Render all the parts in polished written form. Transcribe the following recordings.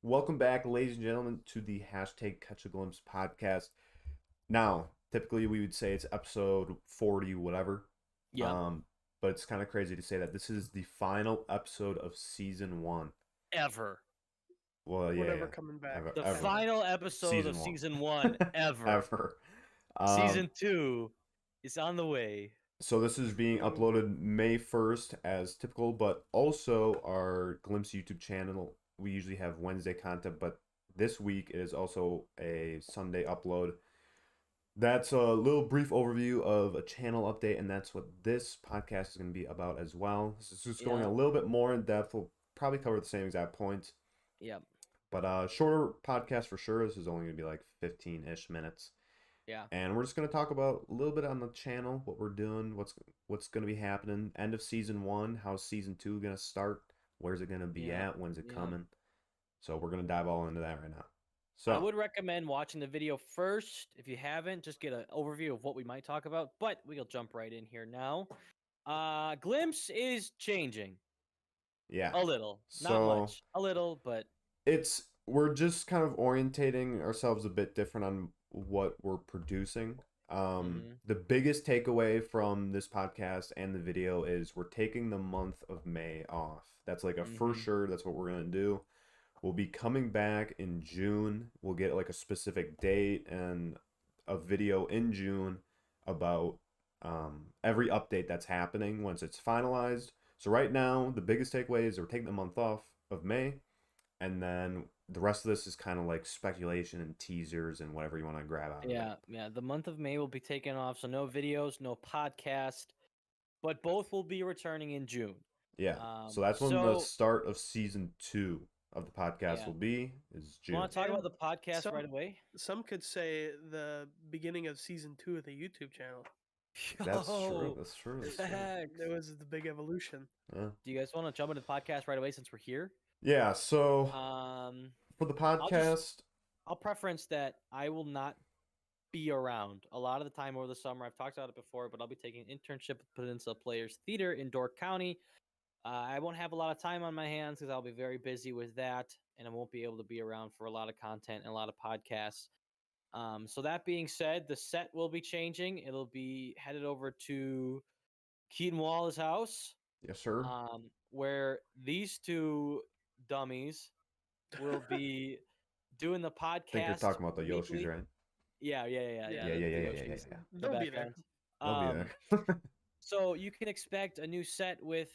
Welcome back, ladies and gentlemen, to the hashtag Catch a Glimpse podcast. Now, typically we would say it's episode 40, whatever. Yep. Um, but it's kind of crazy to say that this is the final episode of season one. Ever. Well, We're yeah, never yeah. coming back. Ever, The ever. final episode of Season one. season one ever. Ever. Season 2 is on the way. So this is being uploaded May 1st as typical, but also our Glimpse YouTube channel. We usually have Wednesday content, but this week is also a Sunday upload. That's a little brief overview of a channel update, and that's what this podcast is going to be about as well. This is just going Yeah. a little bit more in depth. We'll probably cover the same exact points, Yep. but shorter podcast for sure. This is only going to be like 15-ish minutes. Yeah. And we're just going to talk about a little bit on the channel, what we're doing, what's going to be happening, end of season 1, how's season 2 going to start, where's it going to be Yeah. at, when's it Yeah. coming. So we're going to dive all into that right now. So I would recommend watching the video first. If you haven't, just get an overview of what we might talk about. But we'll jump right in here now. Glimpse is changing. yeah. A little. Not So much. A little, but we're just kind of orientating ourselves a bit different on what we're producing. The biggest takeaway from this podcast and the video is we're taking the month of May off. That's like a for sure. That's what we're gonna do. We'll be coming back in June. We'll get like a specific date and a video in June about every update that's happening once it's finalized. So right now, the biggest takeaway is we're taking the month off of May, and then the rest of this is kind of like speculation and teasers and whatever you want to grab out of it. yeah. The month of May will be taken off, so no videos, no podcast, but both will be returning in June. Yeah. So that's when the start of season 2 of the podcast Yeah. will be, is June. Want to talk about And the podcast right away? Some could say the beginning of season 2 of the YouTube channel. That's true. Yo, That's true. That's true. facts. There was the big evolution. Yeah. Do you guys want to jump into the podcast right away since we're here? Yeah. So for the I'll podcast, I'll preference that I will not be around a lot of the time over the summer. I've talked about it before, but I'll be taking an internship at Peninsula Players Theater in Door County. I won't have a lot of time on my hands because I'll be very busy with that, and I won't be able to be around for a lot of content and a lot of podcasts. So that being said, the set will be changing. It'll be headed over to Keaton Wallace's house, yes, sir. where these two dummies will be doing the podcast. I think you're talking about the Yoshis, weekly. right? Yeah. Yeah. the Yoshis Yeah. in the They'll be there. background. They'll be there. So you can expect a new set with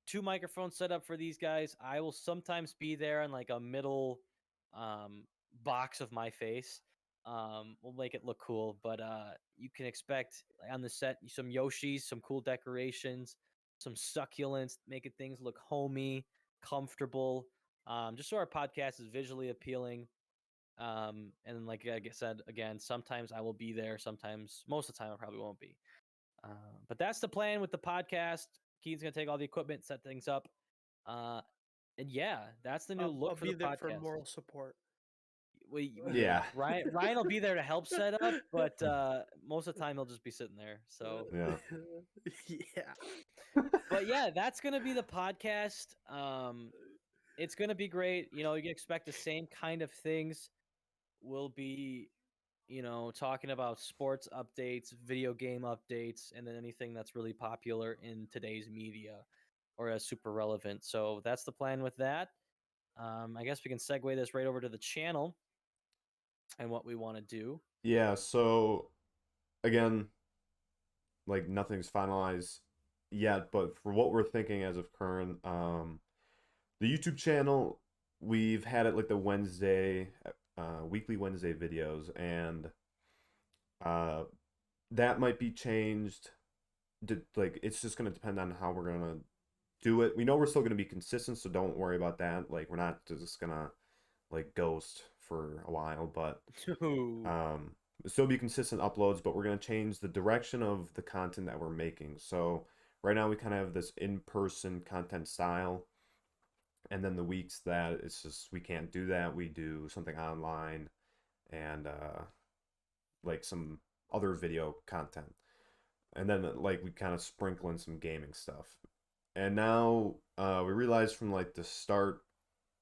2 microphones set up for these guys. I will sometimes be there in like a middle box of my face. We'll make it look cool, but you can expect on the set some Yoshis, some cool decorations, some succulents, making things look homey, comfortable. Just so our podcast is visually appealing. And like I said again, sometimes I will be there. Sometimes, most of the time, I probably won't be. But that's the plan with the podcast. Keaton's gonna take all the equipment, set things up, and yeah, that's the new look I'll for be the there podcast. for moral support. Yeah. Ryan will be there to help set up, but most of the time he'll just be sitting there. So Yeah. Yeah. but yeah, that's gonna be the podcast. It's gonna be great. You can expect the same kind of things. We'll be, talking about sports updates, video game updates, and then anything that's really popular in today's media or is super relevant. So that's the plan with that. I guess we can segue this right over to the channel and what we want to do. Yeah, so again, like nothing's finalized yet, but for what we're thinking as of current, the YouTube channel, we've had it like the Wednesday, weekly Wednesday videos, and that might be changed. Like it's just gonna depend on how we're gonna do it. We know we're still gonna be consistent, so don't worry about that. Like we're not just gonna like ghost for a while, but still be consistent uploads, but we're going to change the direction of the content that we're making. So right now we kind of have this in-person content style, and then the weeks that it's just we can't do that, we do something online and like some other video content, and then like we kind of sprinkle in some gaming stuff. And now we realized from like the start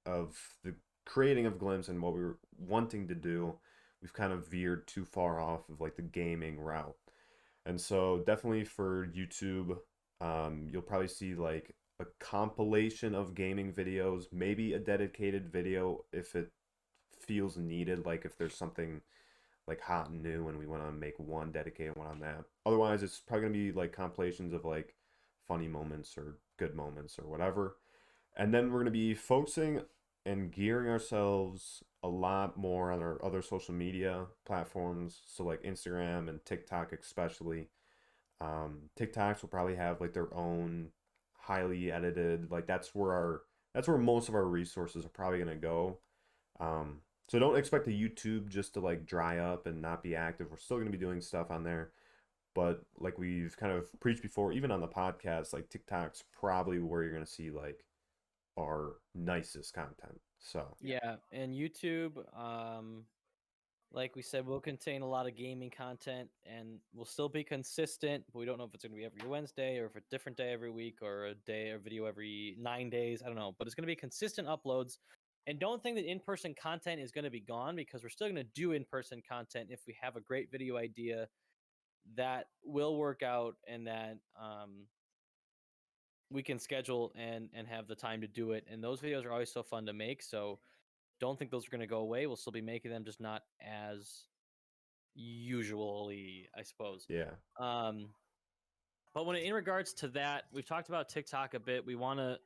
of the creating of Glimpse and what we were wanting to do, we've kind of veered too far off of like the gaming route. And so definitely for YouTube, you'll probably see like a compilation of gaming videos, maybe a dedicated video if it feels needed, like if there's something like hot and new and we want to make one dedicated one on that. Otherwise, it's probably gonna be like compilations of like funny moments or good moments or whatever. And then we're gonna be focusing and gearing ourselves a lot more on our other social media platforms, so like Instagram and TikTok especially. TikToks will probably have like their own highly edited, like that's where most of our resources are probably gonna go. So don't expect the YouTube just to like dry up and not be active. We're still gonna be doing stuff on there, but like we've kind of preached before, even on the podcast, like TikTok's probably where you're gonna see like our nicest content. So Yeah, and YouTube, like we said, will contain a lot of gaming content, and will still be consistent. But we don't know if it's going to be every Wednesday or if a different day every week or a day or video every 9 days. I don't know, but it's going to be consistent uploads. And don't think that in-person content is going to be gone, because we're still going to do in-person content if we have a great video idea that will work out and that we can schedule and have the time to do it. And those videos are always so fun to make. So don't think those are going to go away. We'll still be making them, just not as usually, I suppose. yeah, Um, but when in regards to that, we've talked about TikTok a bit. We want to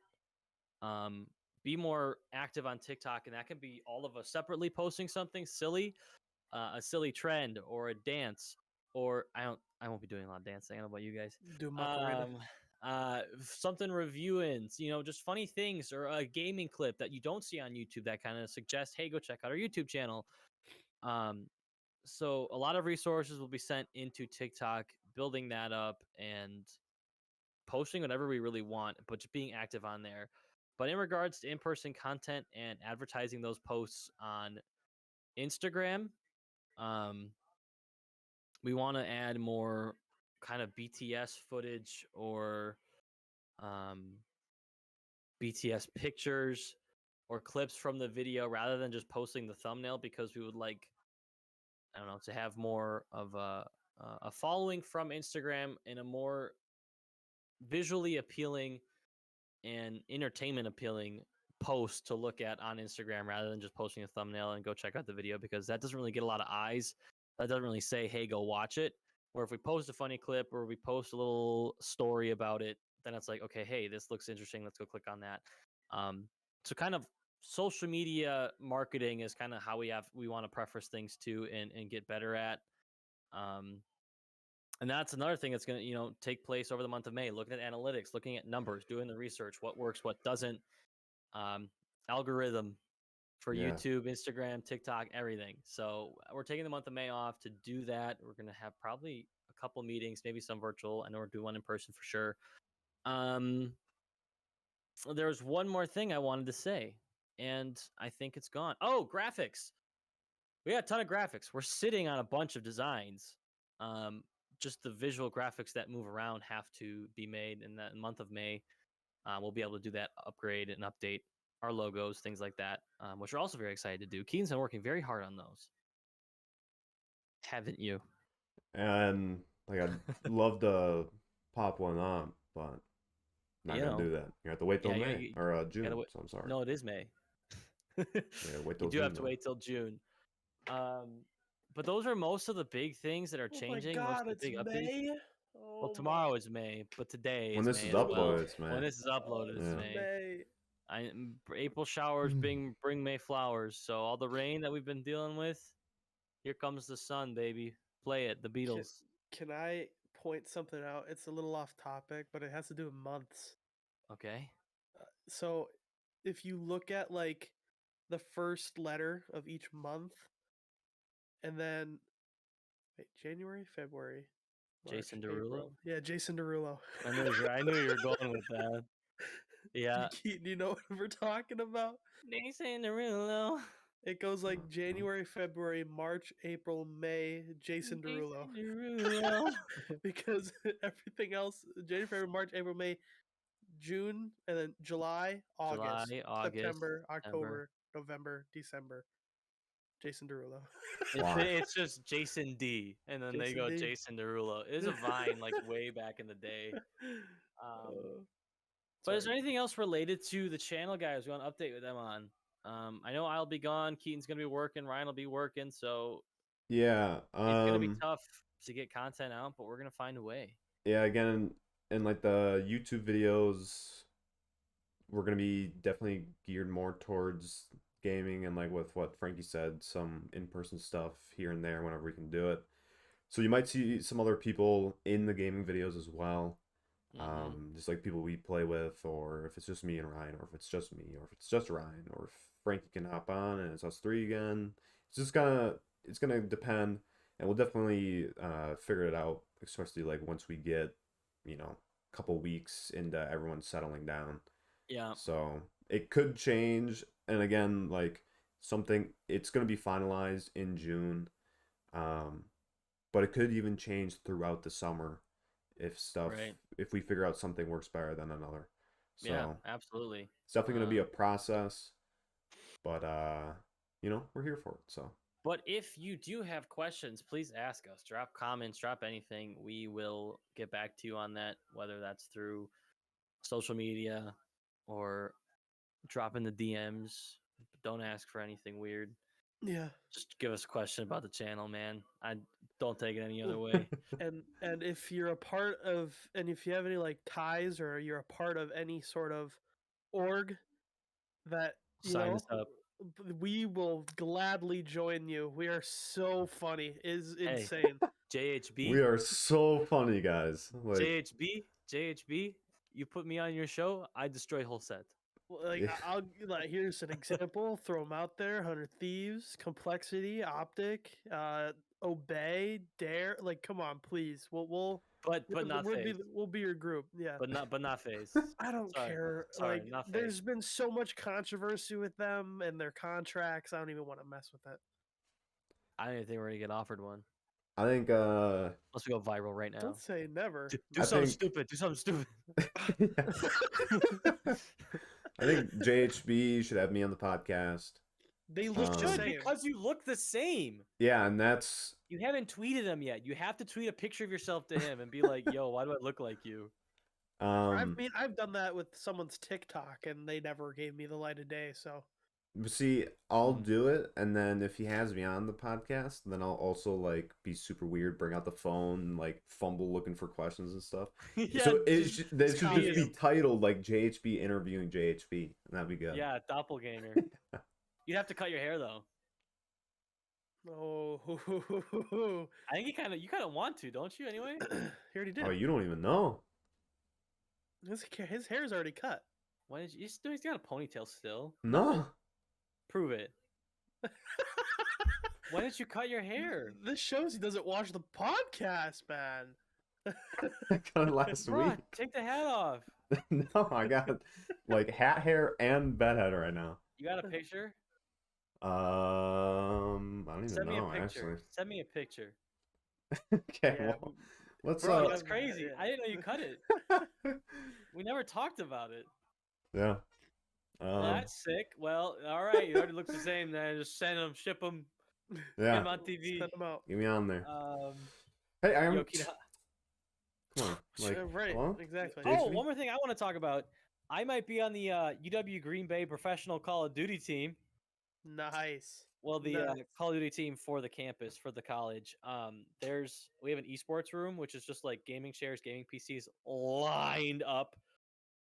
be more active on TikTok, and that can be all of us separately posting something silly, a silly trend or a dance, or I won't be doing a lot of dancing. I don't know about you guys. Do Macarena. Something reviewing, just funny things, or a gaming clip that you don't see on YouTube that kind of suggests, hey, go check out our YouTube channel. So a lot of resources will be sent into TikTok, building that up and posting whatever we really want, but just being active on there. But in regards to in-person content and advertising those posts on Instagram, we want to add more kind of BTS footage or BTS pictures or clips from the video rather than just posting the thumbnail, because we would like, I don't know, to have more of a following from Instagram and a more visually appealing and entertainment appealing post to look at on Instagram rather than just posting a thumbnail and go check out the video, because that doesn't really get a lot of eyes. That doesn't really say, hey, go watch it. Or if we post a funny clip or we post a little story about it, then it's like, okay, hey, this looks interesting. Let's go click on that. So kind of social media marketing is kind of how we want to preface things to and get better at. And that's another thing that's going to, take place over the month of May, looking at analytics, looking at numbers, doing the research, what works, what doesn't, algorithm for yeah, YouTube, Instagram, TikTok, everything. So we're taking the month of May off to do that. We're going to have probably a couple meetings, maybe some virtual. I know we're doing one in person for sure. There's one more thing I wanted to say, and I think it's gone. Oh, graphics. We got a ton of graphics. We're sitting on a bunch of designs. Just the visual graphics that move around have to be made in that month of May. We'll be able to do that, upgrade and update our logos, things like that, which we're also very excited to do. Keen's been working very hard on those. Haven't you? and like I'd love to pop one up, but not gonna do that. You have to wait till May or June. So I'm sorry. No, it is May. Yeah, wait till you do June, have to wait till June. But those are most of the big things that are changing. Oh my God, most of the big it's updates. May. Well, tomorrow is May, but today when is this May is as uploaded, well. it's May. When this is uploaded, it's May. April showers bring May flowers. So all the rain that we've been dealing with, here comes the sun, baby. Play it, the Beatles. Can I point something out? It's a little off topic, but it has to do with months. Okay. So if you look at like the first letter of each month, and then January, February, March, Jason Derulo. April. Yeah, Jason Derulo. I knew you were going with that. Yeah. Do you know what we're talking about? Jason Derulo. It goes like January, February, March, April, May, Jason Derulo. Because everything else, January, February, March, April, May, June, and then July, August, September, October, November, December. Jason Derulo. It's just Jason D, and then they Jason go D. Jason Derulo. It was a Vine like way back in the day. But is there Sorry. anything else related to the channel, guys? We want to update with them on? I know I'll be gone. Keaton's gonna be working. Ryan will be working. So Yeah. it's gonna be tough to get content out, but we're gonna find a way. Yeah. Again, in like the YouTube videos, we're gonna be definitely geared more towards gaming and like with what Frankie said, some in-person stuff here and there whenever we can do it. So you might see some other people in the gaming videos as well. Just like people we play with, or if it's just me and Ryan, or if it's just me, or if it's just Ryan, or if Frankie can hop on and it's us three again. It's gonna depend, and we'll definitely figure it out, especially like once we get, a couple weeks into everyone settling down. Yeah. So it could change, and again, like it's gonna be finalized in June, but it could even change throughout the summer if we figure out something works better than another. So yeah, absolutely. it's definitely gonna be a process, but we're here for it. So. But if you do have questions, please ask us. Drop comments, drop anything. We will get back to you on that, whether that's through social media or drop in the DMs. Don't ask for anything weird. Yeah. Just give us a question about the channel, man. I don't take it any other way. And if you're a part of, and if you have any like ties, or you're a part of any sort of org that Sign us up. we will gladly join you. We are so funny. It's insane. JHB. We are so funny, guys. Like, JHB. You put me on your show, I destroy whole set. Like I'll here's an example. Throw them out there: 100 Thieves, Complexity, Optic, Obey, Dare. Like, come on, please. But not FaZe. We'll be your group. Yeah. But not FaZe. I don't care. Sorry, like, not FaZe. there's been so much controversy with them and their contracts. I don't even want to mess with that. I don't even think we're gonna get offered one. I think Unless we go viral right now. Don't say never. Do something stupid. Do something stupid. I think JHB should have me on the podcast. They look the same. Because you look the same. Yeah, and that's... You haven't tweeted him yet. You have to tweet a picture of yourself to him and be like, yo, why do I look like you? I mean, I've done that with someone's TikTok, and they never gave me the light of day, so... See, I'll do it, and then if he has me on the podcast, then I'll also, like, be super weird, bring out the phone, and, like, fumble looking for questions and stuff. Yeah, so it should just be titled, like, JHB interviewing JHB, and that'd be good. Yeah, doppelganger. You'd have to cut your hair, though. Oh, I think you kind of want to, don't you? Anyway, he already did. Oh, you don't even know. His hair's already cut. Why did you? He's got a ponytail still. No. Prove it. Why didn't you cut your hair? This shows he doesn't watch the podcast, man. I cut it last week. Take the hat off. No, I got like hat hair and bed head right now. You got a picture? I don't even know, actually. Send me a picture. Okay, yeah. Well, let's. Bro, that's crazy. I didn't know you cut it. We never talked about it. Yeah. That's sick. Well, all right. You already look the same. Then just send them, ship them. Yeah. Get them on TV. Send them out. Get me on there. Hey, I am. Come on. Like, right. hello? Exactly. Oh, one more thing I want to talk about. I might be on the UW Green Bay professional Call of Duty team. Nice. Well, the Call of Duty team for the campus, for the college. We have an esports room, which is just like gaming chairs, gaming PCs lined up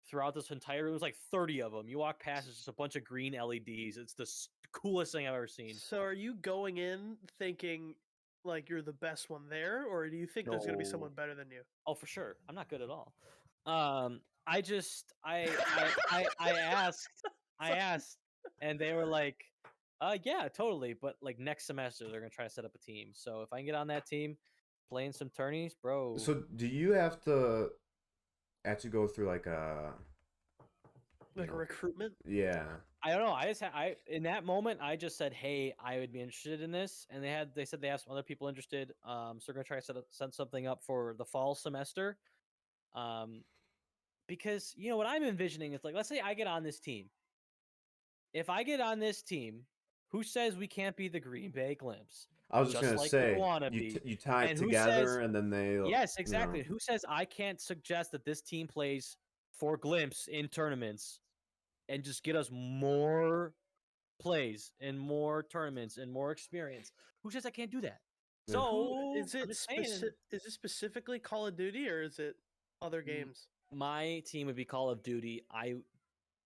throughout this entire room. There's like 30 of them. You walk past, it's just a bunch of green LEDs. It's the coolest thing I've ever seen. So are you going in thinking like you're the best one there, or do you think there's going to be someone better than you? Oh, for sure. I'm not good at all. I asked, and they were like, yeah, totally. But like next semester, they're going to try to set up a team. So if I can get on that team, playing some tourneys, bro. So do you have to actually go through like a recruitment? Yeah. I don't know. In that moment, I just said, hey, I would be interested in this. And they said they have some other people interested. So we're going to try to set something up for the fall semester. Because, what I'm envisioning is like, let's say I get on this team. if I get on this team, who says we can't be the Green Bay Glimpse? I was just Just gonna like say we wanna be. you tie it And who together, says- and then they Yes, exactly. You know, Who says I can't suggest that this team plays for Glimpse in tournaments and just get us more plays and more tournaments and more experience? Who says I can't do that? Yeah. So Is I'm it just saying, is it specifically Call of Duty or is it other games? my team would be Call of Duty. I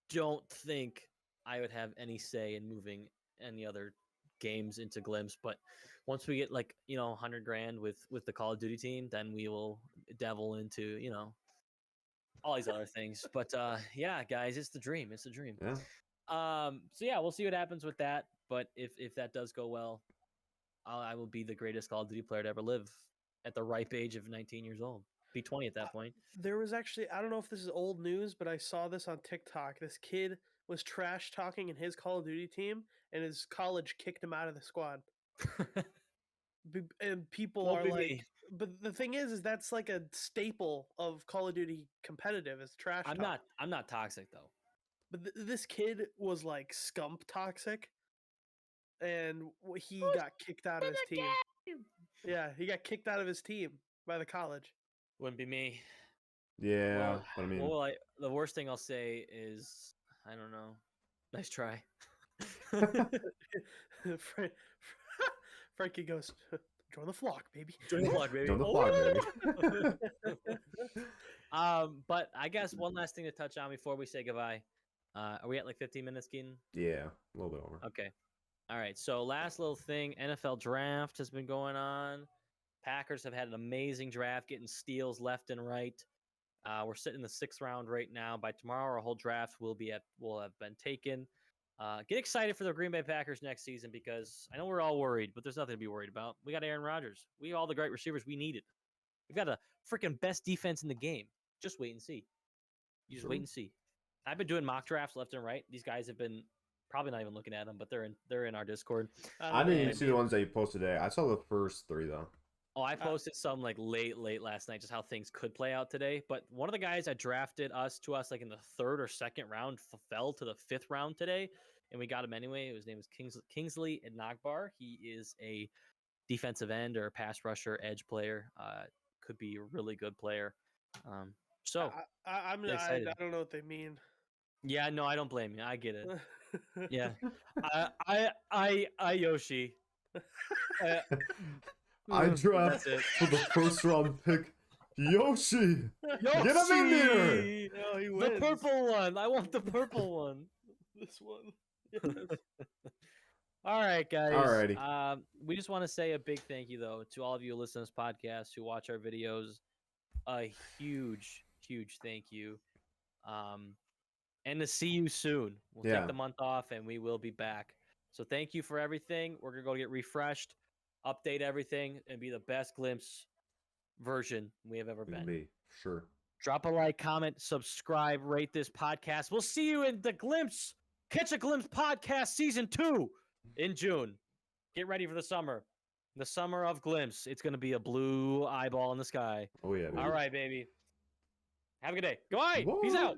don't think I would have any say in moving any other games into Glimpse, but once we get like 100 grand with the Call of Duty team, then we will devil into all these other things. But yeah, guys, it's the dream. It's the dream. yeah. So yeah, we'll see what happens with that. But if that does go well, I will be the greatest Call of Duty player to ever live at the ripe age of 19 years old. Be 20 at that point. There was actually, I don't know if this is old news, but I saw this on TikTok. This kid was trash talking in his Call of Duty team, and his college kicked him out of the squad. And people Won't are be like, me. but the thing is that's like a staple of Call of Duty competitive is trash talk. I'm not toxic though. But this kid was like scump toxic, and he got kicked out of his team. Yeah, he got kicked out of his team by the college. Wouldn't be me. Yeah, Well, but I mean, well, the worst thing I'll say is I don't know. Nice try. Frankie goes, join the flock, baby. Join the vlog, baby. Join the vlog, baby. But I guess one last thing to touch on before we say goodbye. Are we at like 15 minutes, Keaton? Yeah, a little bit over. Okay. All right. So last little thing, NFL draft has been going on. Packers have had an amazing draft, getting steals left and right. We're sitting in the 6th round right now. By tomorrow, our whole draft will have been taken. Get excited for the Green Bay Packers next season because I know we're all worried, but there's nothing to be worried about. We got Aaron Rodgers. We have all the great receivers we needed. We've got the freaking best defense in the game. Just wait and see. You just wait and see. I've been doing mock drafts left and right. These guys have been probably not even looking at them, but they're in our Discord. I didn't even see the ones that you posted today. I saw the first 3 though. Oh, I posted some like late last night, just how things could play out today. But one of the guys that drafted us like in the 3rd or 2nd round fell to the 5th round today, and we got him anyway. His name is Kingsley Enagbare. He is a defensive end or pass rusher, edge player. Could be a really good player. So I don't know what they mean. Yeah, no, I don't blame you. I get it. Yeah, I Yoshi. I draft for the 1st round pick, Yoshi. Get him in there. No, he The wins. purple one. I want the purple one. This one. Yes. All right, guys. Alrighty. We just want to say a big thank you, though, to all of you who listen to this podcast, who watch our videos. A huge, huge thank you. And to see you soon. We'll take the month off, and we will be back. So thank you for everything. We're going to go get refreshed, update everything, and be the best Glimpse version we have ever been. Be sure. Drop a like, comment, subscribe, rate this podcast. We'll see you in the Glimpse, Catch a Glimpse podcast season 2 in June. Get ready for the summer. The summer of Glimpse. It's going to be a blue eyeball in the sky. Oh yeah. Baby. All right, baby. Have a good day. Goodbye. Whoa. Peace out.